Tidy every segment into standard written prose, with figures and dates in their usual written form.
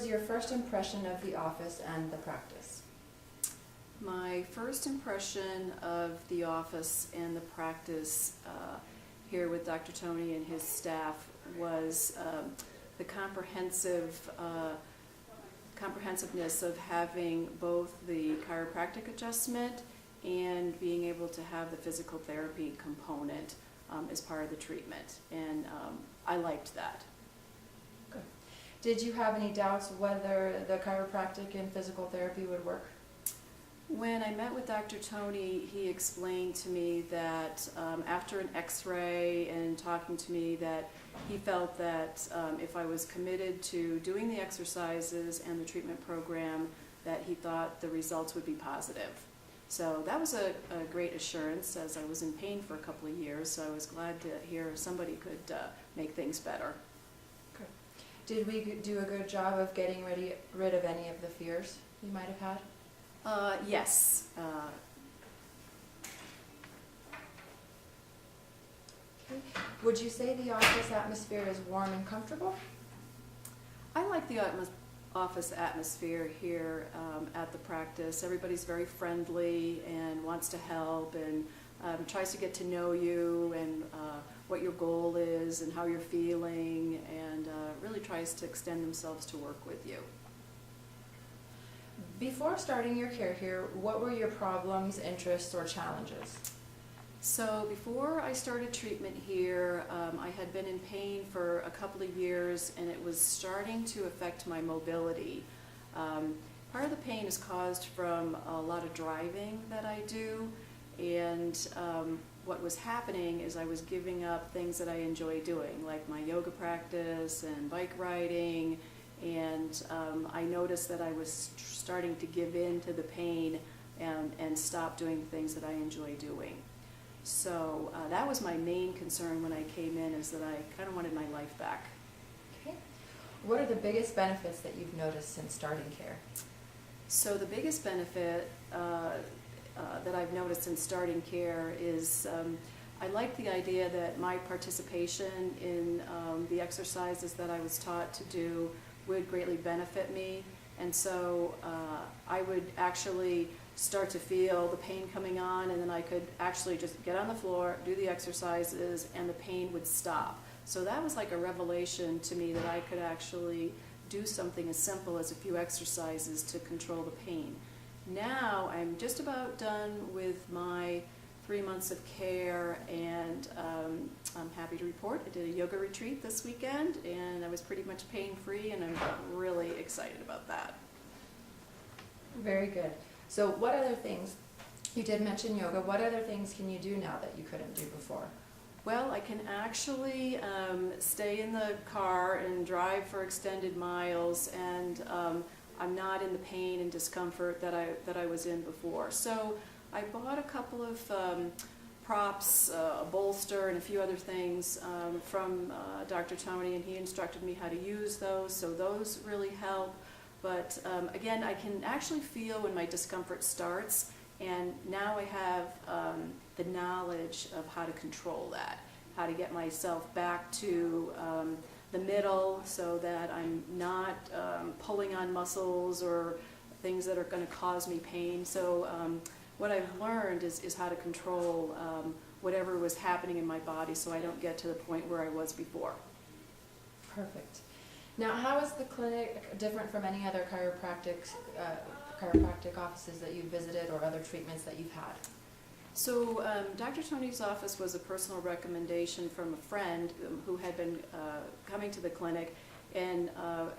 was your first impression of the office and the practice? My first impression of the office and the practice here with Dr. Tony and his staff was the comprehensiveness of having both the chiropractic adjustment and being able to have the physical therapy component as part of the treatment, and I liked that. Good. Did you have any doubts whether the chiropractic and physical therapy would work? When I met with Dr. Tony, he explained to me that after an x-ray and talking to me that he felt that if I was committed to doing the exercises and the treatment program, that he thought the results would be positive. So that was a great assurance, as I was in pain for a couple of years, so I was glad to hear somebody could make things better. Good. Did we do a good job of getting rid of any of the fears you might have had? Yes. Okay. Would you say the office atmosphere is warm and comfortable? I like the office atmosphere here at the practice. Everybody's very friendly and wants to help and tries to get to know you and what your goal is and how you're feeling, and really tries to extend themselves to work with you. Before starting your care here, what were your problems, interests, or challenges? So before I started treatment here, I had been in pain for a couple of years, and it was starting to affect my mobility. Part of the pain is caused from a lot of driving that I do, and what was happening is I was giving up things that I enjoy doing, like my yoga practice and bike riding, and I noticed that I was starting to give in to the pain and stop doing things that I enjoy doing. So that was my main concern when I came in, is that I kind of wanted my life back. Okay. What are the biggest benefits that you've noticed since starting care? So the biggest benefit that I've noticed in starting care is I like the idea that my participation in the exercises that I was taught to do would greatly benefit me, and so I would actually start to feel the pain coming on, and then I could actually just get on the floor, do the exercises, and the pain would stop. So that was like a revelation to me, that I could actually do something as simple as a few exercises to control the pain. Now I'm just about done with my 3 months of care, and I'm happy to report I did a yoga retreat this weekend, and I was pretty much pain-free, and I'm really excited about that. Very good. So what other things, you did mention yoga, what other things can you do now that you couldn't do before? Well, I can actually stay in the car and drive for extended miles, and I'm not in the pain and discomfort that I was in before. So I bought a couple of props, a bolster, and a few other things from Dr. Tony, and he instructed me how to use those, so those really help. But again, I can actually feel when my discomfort starts, and now I have the knowledge of how to control that, how to get myself back to the middle, so that I'm not pulling on muscles or things that are going to cause me pain. So what I've learned is how to control whatever was happening in my body, so I don't get to the point where I was before. Perfect. Now, how is the clinic different from any other chiropractic offices that you've visited, or other treatments that you've had? So Dr. Tony's office was a personal recommendation from a friend who had been coming to the clinic, and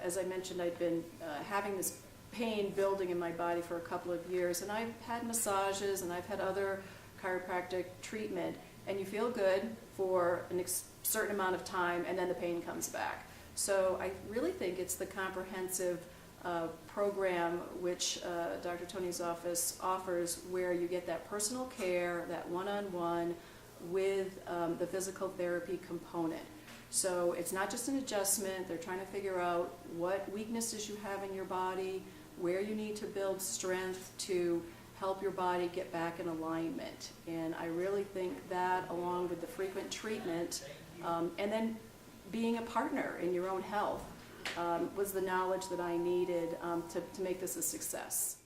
as I mentioned, I'd been having this pain building in my body for a couple of years, and I've had massages and I've had other chiropractic treatment, and you feel good for a certain amount of time, and then the pain comes back. So I really think it's the comprehensive program which Dr. Tony's office offers, where you get that personal care, that one-on-one with the physical therapy component. So it's not just an adjustment. They're trying to figure out what weaknesses you have in your body, where you need to build strength to help your body get back in alignment. And I really think that, along with the frequent treatment, and then being a partner in your own health, was the knowledge that I needed to make this a success.